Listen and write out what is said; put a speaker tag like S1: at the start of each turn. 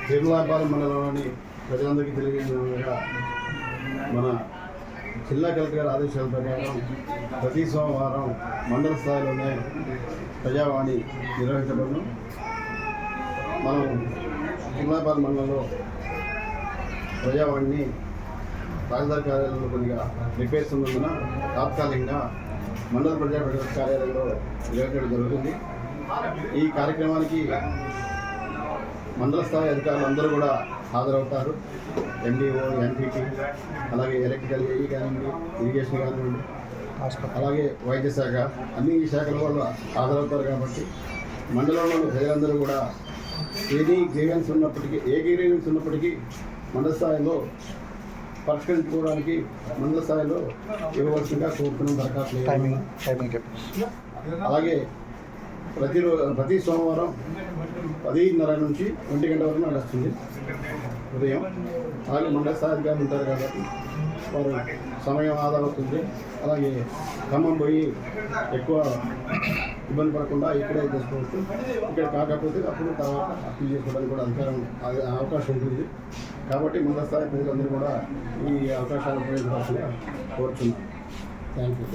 S1: తిరుమలాపాలెం మండలంలోని ప్రజలందరికీ తెలియజేయగా మన జిల్లా కలెక్టర్ గారి ఆదేశాల ప్రకారం ప్రతి సోమవారం మండల స్థాయిలోనే ప్రజావాణి నిర్వహించబడును. మనం తిరుమలాపాలెం మండలంలో ప్రజావాణిని తహసీల్దార్ కార్యాలయంలో కొద్దిగా రిపేర్స్ ఉన్నందున తాత్కాలికంగా మండల ప్రజా పరిషత్ కార్యాలయంలో నిర్వహించడం జరుగుతుంది. ఈ కార్యక్రమానికి మండల స్థాయి అధికారులు అందరూ కూడా హాజరవుతారు. ఎండిఓ, ఎంపీపీ, అలాగే ఎలక్ట్రికల్ ఏఈ కానివ్వండి, ఇరిగేషన్ కానివ్వండి, అలాగే వైద్య శాఖ, అన్ని శాఖల వాళ్ళు హాజరవుతారు. కాబట్టి మండలంలోని ప్రజలందరూ కూడా ఏ గ్రీవెన్స్ ఉన్నప్పటికీ మండల స్థాయిలో పరిష్కరించుకోవడానికి మండల స్థాయిలో ఇవ్వవలసిందిగా కోరుతున్నాం దరఖాస్తులు. అలాగే ప్రతి సోమవారం 10:30 నుంచి 1 గంట వరకు నడుస్తుంది ఉదయం. అలాగే మండల స్థాయి అధికారులు ఉంటారు కాబట్టి వారు సమయం ఆదా అవుతుంది. అలాగే ఖమ్మం పోయి ఎక్కువ ఇబ్బంది పడకుండా ఇక్కడే చేసుకోవచ్చు. ఇక్కడ కాకపోతే అప్పుడు తర్వాత అప్పీల్ చేసుకోవడానికి కూడా అవకాశం ఉంటుంది. కాబట్టి మండల స్థాయి ప్రజలందరూ కూడా ఈ అవకాశాలు ఉపయోగించాల్సిందిగా కోరుతున్నాను. Thank you.